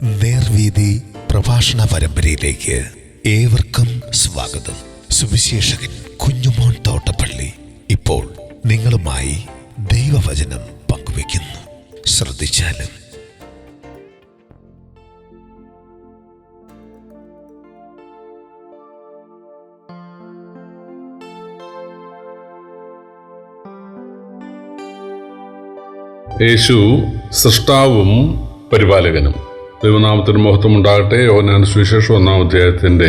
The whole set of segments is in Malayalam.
നേർവീതി പ്രഭാഷണ പരമ്പരയിലേക്ക് ഏവർക്കും സ്വാഗതം. സുവിശേഷകൻ കുഞ്ഞുമോൻ തോട്ടപ്പള്ളി ഇപ്പോൾ നിങ്ങളുമായി ദൈവവചനം പങ്കുവയ്ക്കുന്നു. ശ്രദ്ധിച്ചാലും. യേശു സൃഷ്ടാവും പരിപാലകനും. ദൈവനാമത്തിന് മഹത്വം ഉണ്ടാകട്ടെ. യോഹന്നാൻ സുവിശേഷം 1-ാം അധ്യായത്തിന്റെ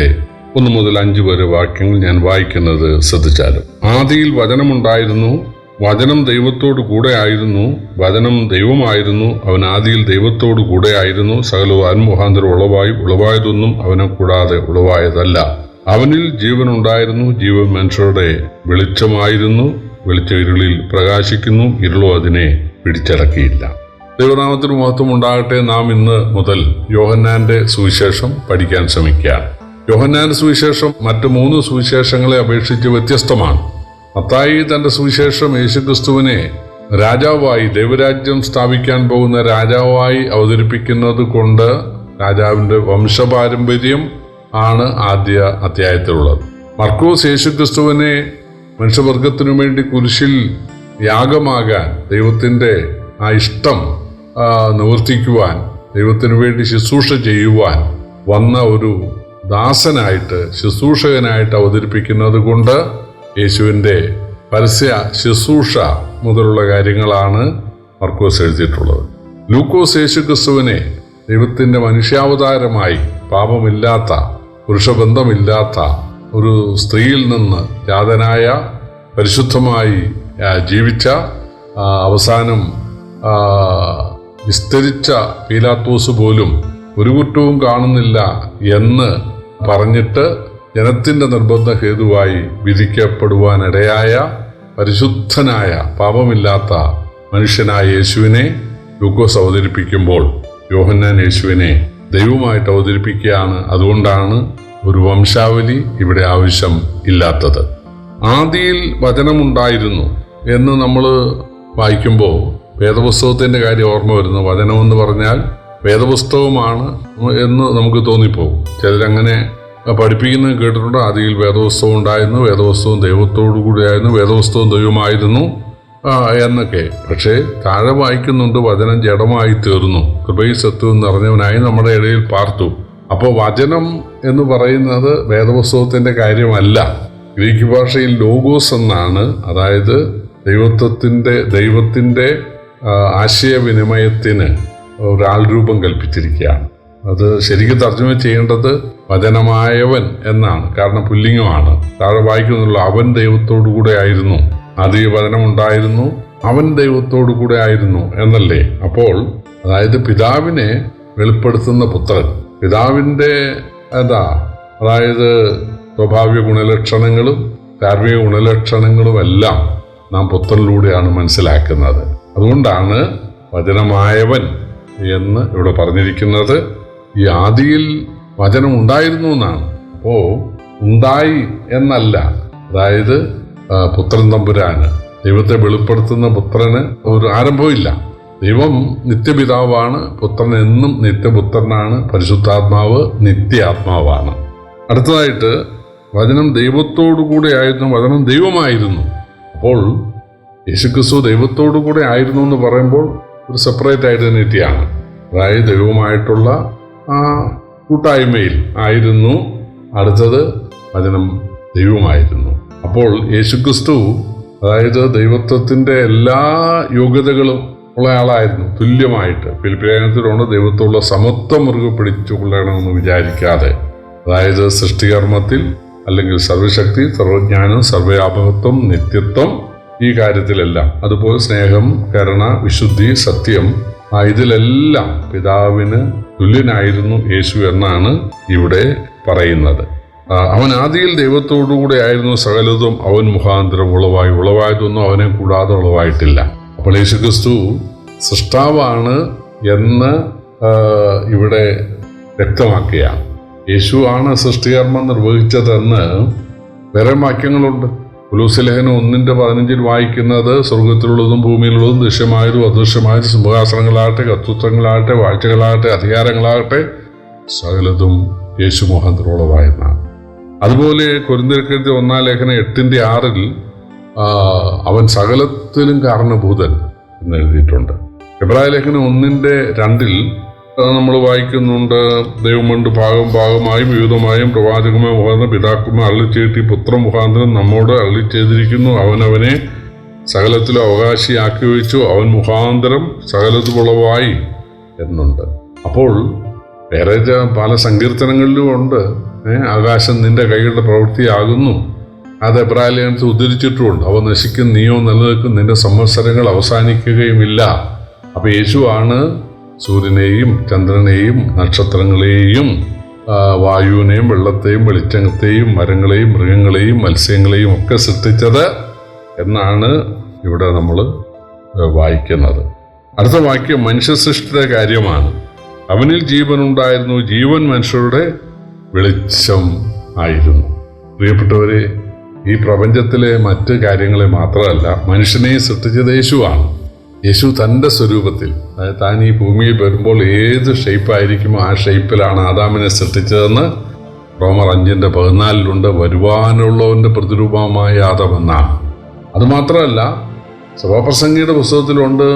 1 മുതൽ 5 വരെ വാക്യങ്ങൾ ഞാൻ വായിക്കുന്നത് ശ്രദ്ധിച്ചാലും. ആദിയിൽ വചനമുണ്ടായിരുന്നു, വചനം ദൈവത്തോടു കൂടെ ആയിരുന്നു, വചനം ദൈവമായിരുന്നു. അവൻ ആദിയിൽ ദൈവത്തോടു കൂടെ ആയിരുന്നു. സകലവും അവൻ മുഖാന്തരം ഉളവായി, ഉളവായതൊന്നും അവനെ കൂടാതെ ഉളവായതല്ല. അവനിൽ ജീവനുണ്ടായിരുന്നു, ജീവൻ മനുഷ്യരുടെ വെളിച്ചമായിരുന്നു. വെളിച്ചം ഇരുളിൽ പ്രകാശിക്കുന്നു, ഇരുളോ അതിനെ പിടിച്ചടക്കിയില്ല. ദൈവനാമത്തിന് മഹത്വം ഉണ്ടാകട്ടെ. നാം ഇന്ന് മുതൽ യോഹന്നാന്റെ സുവിശേഷം പഠിക്കാൻ ശ്രമിക്കാം. യോഹന്നാന്റെ സുവിശേഷം മറ്റ് 3 സുവിശേഷങ്ങളെ അപേക്ഷിച്ച് വ്യത്യസ്തമാണ്. മത്തായി തന്റെ സുവിശേഷം യേശുക്രിസ്തുവിനെ രാജാവായി, ദൈവരാജ്യം സ്ഥാപിക്കാൻ പോകുന്ന രാജാവായി അവതരിപ്പിക്കുന്നത് കൊണ്ട് രാജാവിന്റെ വംശപാരമ്പര്യം ആണ് ആദ്യ അധ്യായത്തിലുള്ളത്. മർക്കോസ് യേശുക്രിസ്തുവിനെ മനുഷ്യവർഗത്തിനു വേണ്ടി കുരിശിൽ യാഗമാകാൻ, ദൈവത്തിന്റെ ആ ഇഷ്ടം നിവർത്തിക്കുവാൻ, ദൈവത്തിനു വേണ്ടി ശുശ്രൂഷ ചെയ്യുവാൻ വന്ന ഒരു ദാസനായിട്ട്, ശുശ്രൂഷകനായിട്ട് അവതരിപ്പിക്കുന്നത് കൊണ്ട് യേശുവിൻ്റെ പരസ്യ ശുശ്രൂഷ മുതലുള്ള കാര്യങ്ങളാണ് മർക്കോസ് എഴുതിയിട്ടുള്ളത്. ലൂക്കോസ് യേശുക്രിസ്തുവിനെ ദൈവത്തിൻ്റെ മനുഷ്യാവതാരമായി, പാപമില്ലാത്ത, പുരുഷബന്ധമില്ലാത്ത ഒരു സ്ത്രീയിൽ നിന്ന് ജാതനായ, പരിശുദ്ധമായി ജീവിച്ച, അവസാനം വിസ്തരിച്ച പീലാത്തോസ് പോലും ഒരു കുറ്റവും കാണുന്നില്ല എന്ന് പറഞ്ഞിട്ട് ജനത്തിന്റെ നിർബന്ധ ഹേതുവായി വിധിക്കപ്പെടുവാനിടയായ പരിശുദ്ധനായ, പാപമില്ലാത്ത മനുഷ്യനായ യേശുവിനെ ലൂക്കോസ് അവതരിപ്പിക്കുമ്പോൾ യോഹന്നാൻ യേശുവിനെ ദൈവമായിട്ട് അവതരിപ്പിക്കുകയാണ്. അതുകൊണ്ടാണ് ഒരു വംശാവലി ഇവിടെ ആവശ്യം ഇല്ലാത്തത്. ആദിയിൽ വചനമുണ്ടായിരുന്നു എന്ന് നമ്മൾ വായിക്കുമ്പോൾ വേദപുസ്തകത്തിന്റെ കാര്യം ഓർമ്മ വരുന്നു. വചനമെന്ന് പറഞ്ഞാൽ വേദപുസ്തകമാണ് എന്ന് നമുക്ക് തോന്നിപ്പോകും. ചിലരങ്ങനെ പഠിപ്പിക്കുന്നത് കേട്ടിട്ടുണ്ട്. ആദിയിൽ വേദപുസ്തകം ഉണ്ടായിരുന്നു, വേദപുസ്തകം ദൈവത്തോടു കൂടിയായിരുന്നു, വേദപുസ്തകം ദൈവമായിരുന്നു എന്നൊക്കെ. പക്ഷേ താഴെ വായിക്കുന്നുണ്ട്, വചനം ജഡമായി തീർന്നു, കൃപയും സത്യവും നിറഞ്ഞവനായി നമ്മുടെ ഇടയിൽ പാർത്തു. അപ്പോൾ വചനം എന്ന് പറയുന്നത് വേദപുസ്തകത്തിന്റെ കാര്യമല്ല. ഗ്രീക്ക് ഭാഷയിൽ ലോഗോസ് എന്നാണ്. അതായത് ദൈവത്തിന്റെ ആശയവിനിമയത്തിന് ഒരാൾ രൂപം കൽപ്പിച്ചിരിക്കുകയാണ്. അത് ശരിക്കും തർജ്ജമ ചെയ്യേണ്ടത് വചനമായവൻ എന്നാണ്. കാരണം പുല്ലിംഗമാണ്. താഴെ വായിക്കുന്നുള്ള അവൻ ദൈവത്തോടു കൂടെ ആയിരുന്നു, ആദ്യ വചനമുണ്ടായിരുന്നു, അവൻ ദൈവത്തോടു കൂടെ ആയിരുന്നു എന്നല്ലേ. അപ്പോൾ അതായത് പിതാവിനെ വെളിപ്പെടുത്തുന്ന പുത്രൻ, പിതാവിൻ്റെ അതായത് സ്വാഭാവിക ഗുണലക്ഷണങ്ങളും ധാർമ്മിക ഗുണലക്ഷണങ്ങളും എല്ലാം നാം പുത്രനിലൂടെയാണ് മനസ്സിലാക്കുന്നത്. അതുകൊണ്ടാണ് വചനമായവൻ എന്ന് ഇവിടെ പറഞ്ഞിരിക്കുന്നത്. ഈ ആദിയിൽ വചനം ഉണ്ടായിരുന്നു എന്നാണ്. അപ്പോ ഉണ്ടായി എന്നല്ല. അതായത് പുത്രൻ തമ്പുരാന്, ദൈവത്തെ വെളിപ്പെടുത്തുന്ന പുത്രന് ഒരു ആരംഭമില്ല. ദൈവം നിത്യപിതാവാണ്, പുത്രൻ എന്നും നിത്യപുത്രനാണ്, പരിശുദ്ധാത്മാവ് നിത്യാത്മാവാണ്. അടുത്തതായിട്ട് വചനം ദൈവത്തോടു കൂടെ ആയിരുന്നു, വചനം ദൈവമായിരുന്നു. അപ്പോൾ യേശുക്രിസ്തു ദൈവത്തോടു കൂടെ ആയിരുന്നു എന്ന് പറയുമ്പോൾ ഒരു സെപ്പറേറ്റ് ഐഡന്റിറ്റിയാണ്. അതായത് ദൈവമായിട്ടുള്ള ആ കൂട്ടായ്മയിൽ ആയിരുന്നു. അടുത്തത് വചനം ദൈവമായിരുന്നു. അപ്പോൾ യേശുക്രിസ്തു അതായത് ദൈവത്വത്തിന്റെ എല്ലാ യോഗ്യതകളും ഉള്ള ആളായിരുന്നു. തുല്യമായിട്ട് ഫിലിപ്പിലേഖനത്തിലുണ്ട്, ദൈവത്തോടുള്ള സമത്വം മുറുകെ പിടിച്ചു കൊള്ളണമെന്ന് വിചാരിക്കാതെ. അതായത് സൃഷ്ടികർമ്മത്തിൽ അല്ലെങ്കിൽ സർവശക്തി, സർവജ്ഞാനം, സർവ്വവ്യാപകത്വം, നിത്യത്വം, ഈ കാര്യത്തിലെല്ലാം, അതുപോലെ സ്നേഹം, കരുണ, വിശുദ്ധി, സത്യം, ഇതിലെല്ലാം പിതാവിന് തുല്യനായിരുന്നു യേശു എന്നാണ് ഇവിടെ പറയുന്നത്. അവൻ ആദിയിൽ ദൈവത്തോടുകൂടെ ആയിരുന്നു, സകലതും അവൻ മുഖാന്തരം ഉളവായി, ഉളവായതൊന്നും അവനെ കൂടാതെ ഉളവായിട്ടില്ല. അപ്പോൾ യേശുക്രിസ്തു സൃഷ്ടാവാണ് എന്ന് ഇവിടെ വ്യക്തമാക്കുകയാണ്. യേശു ആണ് സൃഷ്ടികർമ്മം നിർവഹിച്ചതെന്ന് വേറെ വാക്യങ്ങളുണ്ട്. കൊലോസ്യ ലേഖനം 1:15 വായിക്കുന്നത് സ്വർഗത്തിലുള്ളതും ഭൂമിയിലുള്ളതും ദൃശ്യമായതും അദൃശ്യമായതും സിംഹാസനങ്ങളാകട്ടെ, കർത്തൃത്വങ്ങളാകട്ടെ, വാഴ്ചകളാകട്ടെ, അധികാരങ്ങളാകട്ടെ, സകലതും യേശു മുഖാന്തരമുള്ളതായെന്നാണ്. അതുപോലെ കൊരിന്ത്യർക്കെഴുതിയ 1 ലേഖനം 8:6 അവൻ സകലത്തിലും കാരണഭൂതൻ എന്ന് എഴുതിയിട്ടുണ്ട്. എബ്രായ ലേഖനം 1:2 നമ്മൾ വായിക്കുന്നുണ്ട്, ദൈവം കൊണ്ട് ഭാഗമായും വിവിധമായും പ്രവാചകമായ മുഖാന്തരം പിതാക്കുമാർ അരുളിച്ചേട്ടി പുത്ര മുഖാന്തരം നമ്മോട് അരുളി ചെയ്തിരിക്കുന്നു. അവനവനെ സകലത്തിലും അവകാശിയാക്കി വെച്ചു, അവൻ മുഖാന്തരം സകലതുമുളവായി എന്നുണ്ട്. അപ്പോൾ വേറെ പല സങ്കീർത്തനങ്ങളിലും ഉണ്ട്, ആകാശം നിന്റെ കൈകളുടെ പ്രവൃത്തിയാകുന്നു. അത് എബ്രായ ലേഖനത്തിൽ ഉദ്ധരിച്ചിട്ടുമുണ്ട്. അവ നശിക്കും, നീയോ നിലനിൽക്കും, നിന്റെ സംവത്സരങ്ങൾ അവസാനിക്കുകയുമില്ല. അപ്പൊ യേശുവാണ് സൂര്യനെയും ചന്ദ്രനെയും നക്ഷത്രങ്ങളെയും വായുവിനെയും വെള്ളത്തെയും വെളിച്ചത്തെയും മരങ്ങളെയും മൃഗങ്ങളെയും മത്സ്യങ്ങളെയും ഒക്കെ സൃഷ്ടിച്ചത് എന്നാണ് ഇവിടെ നമ്മൾ വായിക്കുന്നത്. അടുത്ത വാക്യം മനുഷ്യ സൃഷ്ടിയുടെ കാര്യമാണ്. അവനിൽ ജീവനുണ്ടായിരുന്നു, ജീവൻ മനുഷ്യരുടെ വെളിച്ചം ആയിരുന്നു. പ്രിയപ്പെട്ടവരെ, ഈ പ്രപഞ്ചത്തിലെ മറ്റ് കാര്യങ്ങളെ മാത്രമല്ല, മനുഷ്യനെ സൃഷ്ടിച്ചത് യേശുവാണ്. യേശു തൻ്റെ സ്വരൂപത്തിൽ, അതായത് താൻ ഈ ഭൂമിയിൽ വരുമ്പോൾ ഏത് ഷേപ്പായിരിക്കുമോ ആ ഷേപ്പിലാണ് ആദാമിനെ സൃഷ്ടിച്ചതെന്ന് റോമർ 5:14 വരുവാനുള്ളവൻ്റെ പ്രതിരൂപമായ ആദമെന്നാണ്. അതുമാത്രമല്ല, സഭാപ്രസംഗിയുടെ പുസ്തകത്തിലുണ്ട്,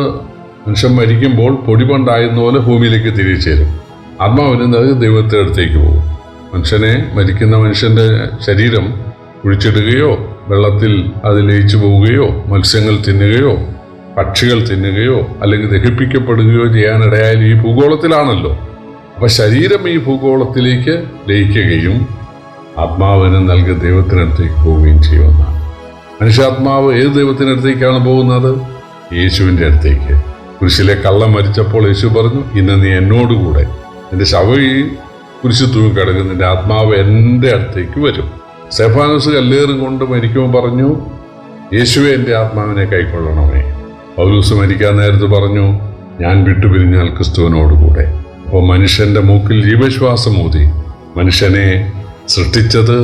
മനുഷ്യൻ മരിക്കുമ്പോൾ പൊടിപണ്ടായിരുന്ന പോലെ ഭൂമിയിലേക്ക് തിരികെ ചേരും, ആത്മാവിന് ദൈവത്തെ അടുത്തേക്ക് പോകും. മരിക്കുന്ന മനുഷ്യൻ്റെ ശരീരം കുഴിച്ചിടുകയോ വെള്ളത്തിൽ അത് ലയിച്ചു പോവുകയോ മത്സ്യങ്ങൾ തിന്നുകയോ പക്ഷികൾ തിന്നുകയോ അല്ലെങ്കിൽ ദഹിപ്പിക്കപ്പെടുകയോ ചെയ്യാനിടയായാലും ഈ ഭൂഗോളത്തിലാണല്ലോ. അപ്പൊ ശരീരം ഈ ഭൂഗോളത്തിലേക്ക് ലയിക്കുകയും ആത്മാവിന് നൽകിയ ദൈവത്തിനടുത്തേക്ക് പോവുകയും ചെയ്യുമെന്നാണ്. മനുഷ്യാത്മാവ് ഏത് ദൈവത്തിനടുത്തേക്കാണ് പോകുന്നത്? യേശുവിൻ്റെ അടുത്തേക്ക്. കുരിശിലെ കള്ളൻ മരിച്ചപ്പോൾ യേശു പറഞ്ഞു, ഇന്ന് നീ എന്നോടുകൂടെ, എൻ്റെ ശവം ഈ കുരിശ് തൂങ്ങിക്കിടക്കും, നിന്റെ ആത്മാവ് എൻ്റെ അടുത്തേക്ക് വരും. സ്തെഫാനോസ് കല്ലേറും കൊണ്ട് മരിക്കുമ്പോൾ പറഞ്ഞു, യേശുവെ എൻ്റെ ആത്മാവിനെ കൈക്കൊള്ളണമേ. പൗലോസ് മരിക്കാൻ നേരത്ത് പറഞ്ഞു, ഞാൻ വിട്ടുപിരിഞ്ഞാൽ ക്രിസ്തുവിനോടുകൂടെ. അപ്പോൾ മനുഷ്യൻ്റെ മൂക്കിൽ ജീവശ്വാസം ഊതി മനുഷ്യനെ സൃഷ്ടിച്ചത്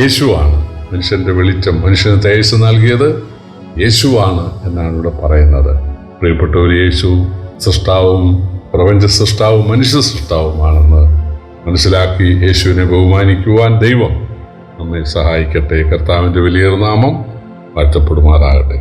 യേശുവാണ്. മനുഷ്യൻ്റെ വെളിച്ചം, മനുഷ്യന് തേജസ് നൽകിയത് യേശുവാണ് എന്നാണ് ഇവിടെ പറയുന്നത്. പ്രിയപ്പെട്ടവർ, യേശു സൃഷ്ടാവും പ്രപഞ്ച സൃഷ്ടാവും മനുഷ്യ സൃഷ്ടാവുമാണെന്ന് മനസ്സിലാക്കി യേശുവിനെ ബഹുമാനിക്കുവാൻ ദൈവം നമ്മെ സഹായിക്കട്ടെ. കർത്താവിൻ്റെ വലിയ നാമം വാഴ്ത്തപ്പെടുമാറാകട്ടെ.